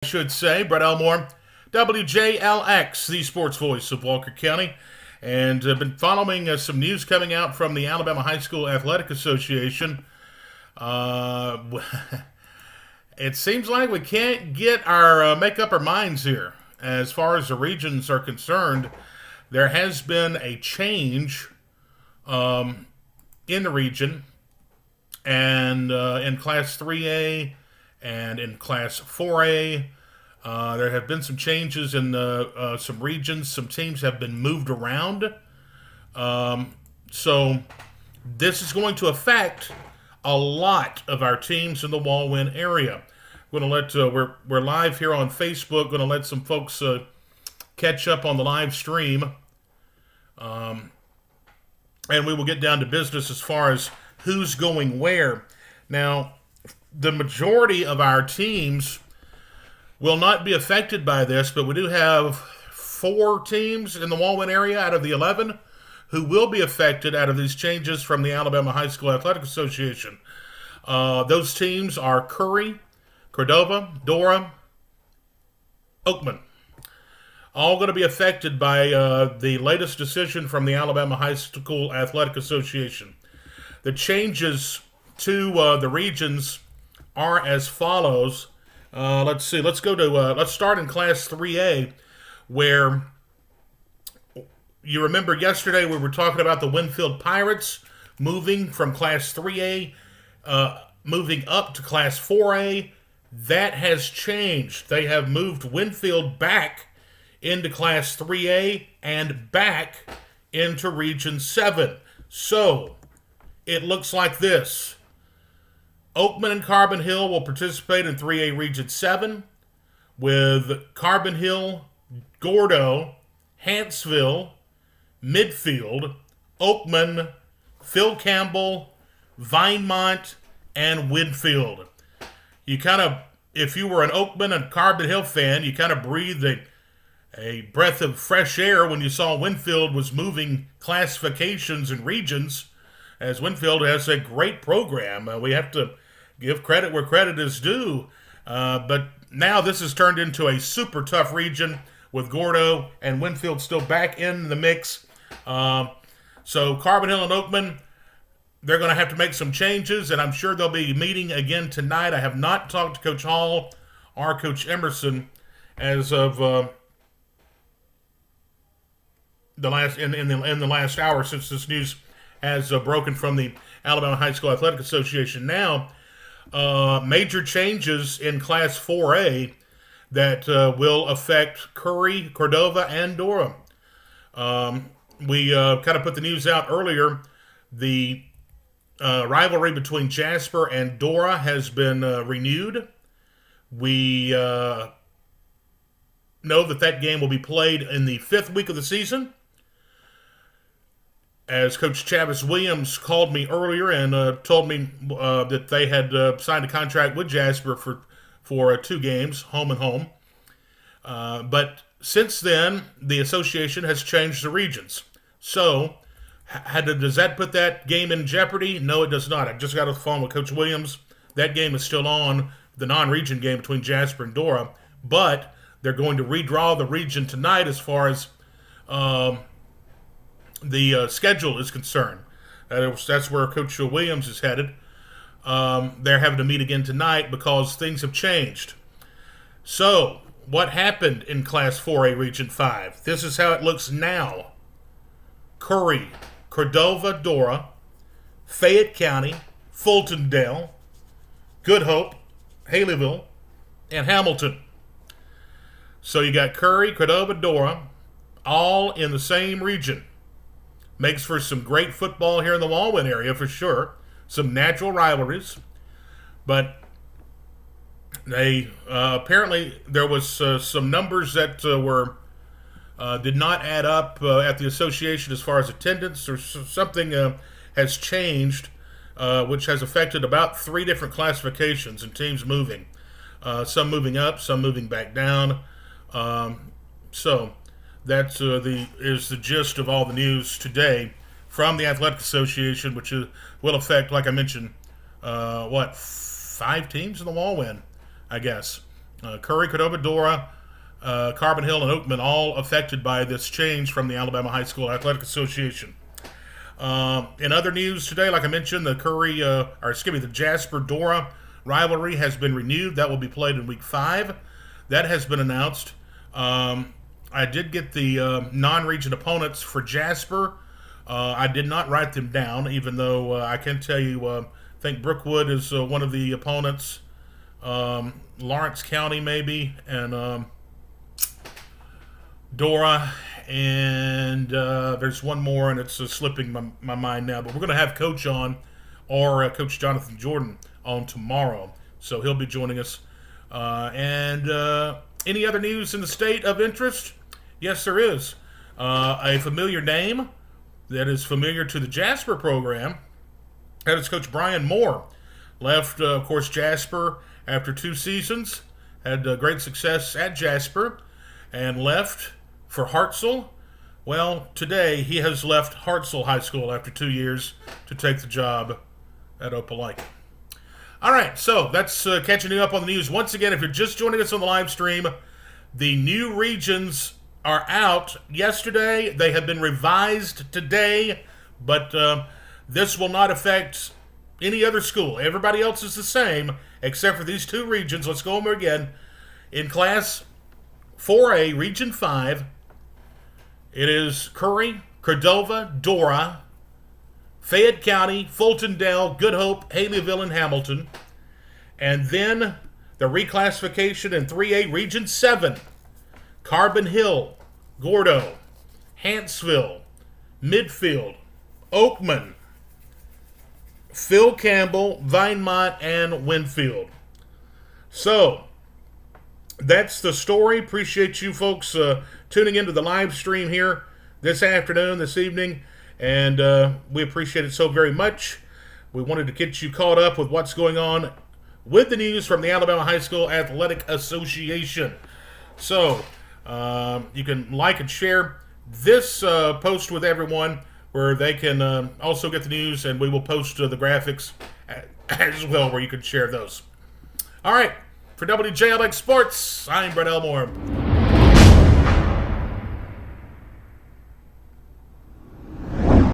Should say. Brett Elmore, WJLX, the sports voice of Walker County. And I've been following some news coming out from the Alabama High School Athletic Association. It seems like we can't get our make up our minds here. As far as the regions are concerned, there has been a change in the region, and in Class 3A and in Class 4A. There have been some changes in some regions. Some teams have been moved around. So this is going to affect a lot of our teams in the Walwyn area. We're going to let we're live here on Facebook. Going to let some folks catch up on the live stream, and we will get down to business as far as who's going where. Now, the majority of our teams will not be affected by this, but we do have 4 teams in the Walwyn area out of the 11 who will be affected out of these changes from the Alabama High School Athletic Association. Those teams are Curry, Cordova, Dora, Oakman. All going to be affected by the latest decision from the Alabama High School Athletic Association. The changes to the regions are as follows. Let's see. Let's start in Class 3A, where you remember yesterday we were talking about the Winfield Pirates moving from Class 3A, moving up to Class 4A. That has changed. They have moved Winfield back into Class 3A and back into Region 7. So it looks like this. Oakman and Carbon Hill will participate in 3A Region 7, with Carbon Hill, Gordo, Hanceville, Midfield, Oakman, Phil Campbell, Vinemont, and Winfield. You kind of, if you were an Oakman and Carbon Hill fan, you kind of breathed a breath of fresh air when you saw Winfield was moving classifications and regions, as Winfield has a great program. We have to give credit where credit is due. But now this has turned into a super tough region with Gordo and Winfield still back in the mix. So Carbon Hill and Oakman, they're going to have to make some changes, and I'm sure they'll be meeting again tonight. I have not talked to Coach Hall or Coach Emerson as of the last hour since this news has broken from the Alabama High School Athletic Association. Now, major changes in Class 4A that will affect Curry, Cordova, and Dora. We kind of put the news out earlier. The rivalry between Jasper and Dora has been renewed. We know that game will be played in the 5th week of the season. As Coach Chavis Williams called me earlier and told me that they had signed a contract with Jasper for 2 games, home and home. But since then, the association has changed the regions. So, does that put that game in jeopardy? No, it does not. I just got off the phone with Coach Williams. That game is still on, the non-region game between Jasper and Dora. But they're going to redraw the region tonight as far as the schedule is concerned. That's where Coach Williams is headed. They're having to meet again tonight because things have changed. So, what happened in Class 4A Region 5? This is how it looks now. Curry, Cordova, Dora, Fayette County, Fultondale, Good Hope, Haleyville, and Hamilton. So you got Curry, Cordova, Dora, all in the same region. Makes for some great football here in the Walwyn area for sure. Some natural rivalries. But they apparently there was some numbers that were did not add up at the association as far as attendance, or something has changed, which has affected about 3 different classifications and teams moving. Some moving up, some moving back down. So that's the gist of all the news today from the Athletic Association, which will affect, like I mentioned, 5 teams in the Walwyn, I guess. Curry, Cordova, Dora, Carbon Hill, and Oakman all affected by this change from the Alabama High School Athletic Association. In other news today, like I mentioned, the Jasper-Dora rivalry has been renewed. That will be played in Week 5. That has been announced. I did get the non-region opponents for Jasper. I did not write them down, even though I can tell you, I think Brookwood is one of the opponents. Lawrence County, maybe, and Dora, and there's one more, and it's slipping my mind now. But we're going to have Coach on, or Coach Jonathan Jordan on tomorrow, so he'll be joining us. And any other news in the state of interest? Yes, there is. A familiar name that is familiar to the Jasper program. That is Coach Brian Moore. Left, of course, Jasper after 2 seasons. Had great success at Jasper and left for Hartselle. Well, today he has left Hartselle High School after 2 years to take the job at Opelika. All right, so that's catching you up on the news. Once again, if you're just joining us on the live stream, the new regions are out yesterday. They have been revised today, but this will not affect any other school. Everybody else is the same, except for these 2 regions. Let's go over again. In Class 4A, Region 5, it is Curry, Cordova, Dora, Fayette County, Fulton Dell, Good Hope, Haleyville, and Hamilton. And then the reclassification in 3A, Region 7, Carbon Hill, Gordo, Hanceville, Midfield, Oakman, Phil Campbell, Vinemont, and Winfield. So, that's the story. Appreciate you folks tuning into the live stream here this afternoon, this evening, and we appreciate it so very much. We wanted to get you caught up with what's going on with the news from the Alabama High School Athletic Association. So, you can like and share this post with everyone where they can also get the news, and we will post the graphics as well where you can share those. All right, for WJLX Sports, I'm Brett Elmore.